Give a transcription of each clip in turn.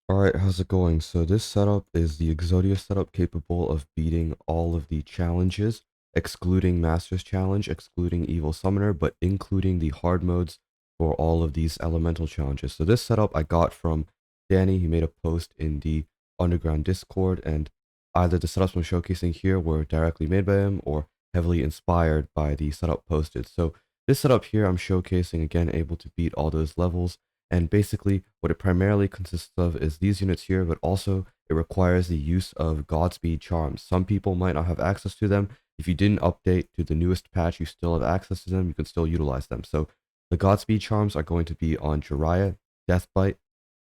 Alright, how's it going? So this setup is the Exodia setup capable of beating all of the challenges, excluding Master's Challenge, excluding Evil Summoner, but including the hard modes for all of these elemental challenges. So this setup I got from Danny. He made a post in the underground Discord, and either the setups I'm showcasing here were directly made by him or heavily inspired by the setup posted. So this setup here I'm showcasing, again, able to beat all those levels. And basically, what it primarily consists of is these units here, but also it requires the use of Godspeed charms. Some people might not have access to them. If you didn't update to the newest patch, you still have access to them. You can still utilize them. So the Godspeed charms are going to be on Jiraiya, Deathbite,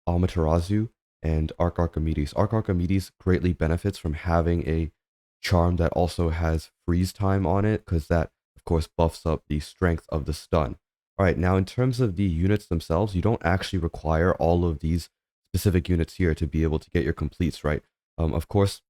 Amaterasu, and Archimedes. Archimedes greatly benefits from having a charm that also has freeze time on it, because that, of course, buffs up the strength of the stun. All right, now in terms of the units themselves, you don't actually require all of these specific units here to be able to get your completes, right? Of course,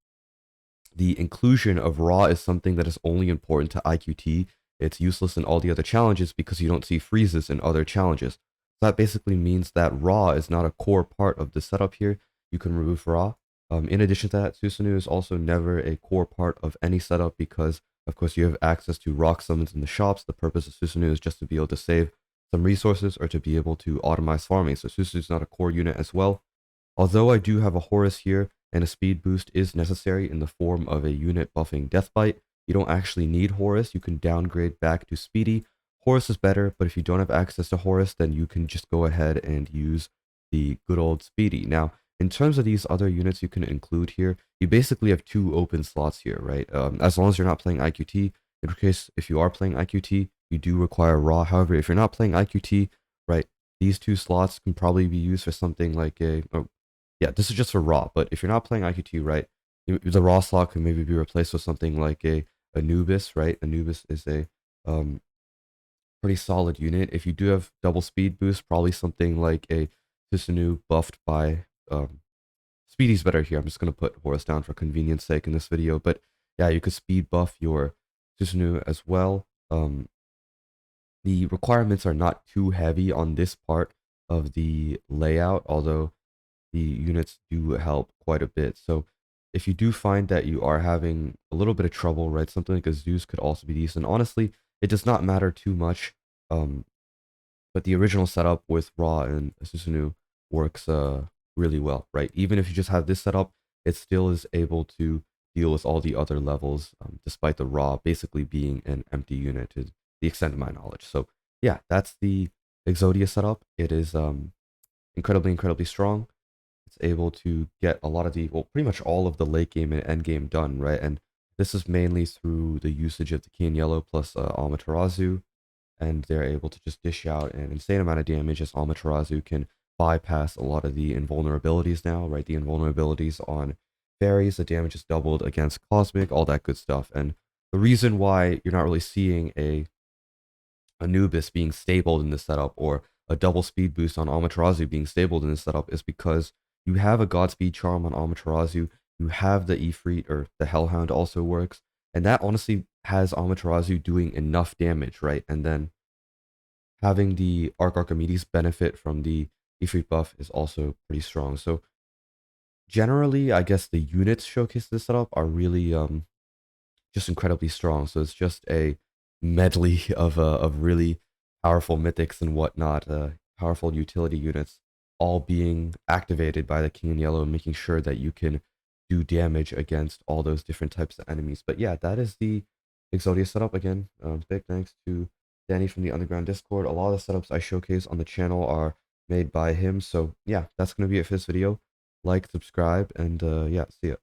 the inclusion of Raw is something that is only important to IQT. It's useless in all the other challenges because you don't see freezes in other challenges. So that basically means that Raw is not a core part of the setup here. You can remove Raw. In addition to that, Susanoo is also never a core part of any setup because, of course, you have access to rock summons in the shops. The purpose of Susanoo is just to be able to save some resources or to be able to automize farming. So Susanoo is not a core unit as well. Although I do have a Horus here, and a speed boost is necessary in the form of a unit buffing Deathbite, you don't actually need Horus. You can downgrade back to Speedy. Horus is better, but if you don't have access to Horus, then you can just go ahead and use the good old Speedy. Now, in terms of these other units you can include here, you basically have two open slots here, right? As long as you're not playing IQT. In case if you are playing IQT, you do require Raw. However, if you're not playing IQT, right, these two slots can probably be used for something like a, yeah, this is just for Raw, but if you're not playing IQT, right, the Raw slot can maybe be replaced with something like a Anubis, right? Anubis is a um, pretty solid unit. If you do have double speed boost, probably something like a Susanoo buffed by Speedy's better here. I'm just gonna put Horus down for convenience sake in this video, but yeah, you could speed buff your Susanoo as well. The requirements are not too heavy on this part of the layout, although the units do help quite a bit. So if you do find that you are having a little bit of trouble, right, something like a Zeus could also be decent. Honestly, it does not matter too much. Um, but the original setup with Raw and Susanoo works really well, right? Even if you just have this setup, it still is able to deal with all the other levels, despite the Raw basically being an empty unit to the extent of my knowledge. So yeah, that's the Exodia setup. It is incredibly strong. It's able to get a lot of the, well, pretty much all of the late game and end game done, right? And this is mainly through the usage of the key and yellow plus Amaterasu, and they're able to just dish out an insane amount of damage as Amaterasu can bypass a lot of the invulnerabilities now, right? The invulnerabilities on fairies, the damage is doubled against Cosmic, all that good stuff. And the reason why you're not really seeing a Anubis being stabled in this setup or a double speed boost on Amaterasu being stabled in this setup is because you have a Godspeed charm on Amaterasu, you have the Ifrit or the Hellhound also works, and that honestly has Amaterasu doing enough damage, right? And then having the Archimedes benefit from the Ifrit buff is also pretty strong. So generally, I guess the units showcased this setup are really just incredibly strong. So it's just a medley of really powerful mythics and whatnot, powerful utility units, all being activated by the King in Yellow, making sure that you can do damage against all those different types of enemies. But yeah, that is the Exodia setup. Again, big thanks to Danny from the Underground Discord. A lot of the setups I showcase on the channel are made by him. So yeah, that's gonna be it for this video. Like, subscribe, and yeah, see ya.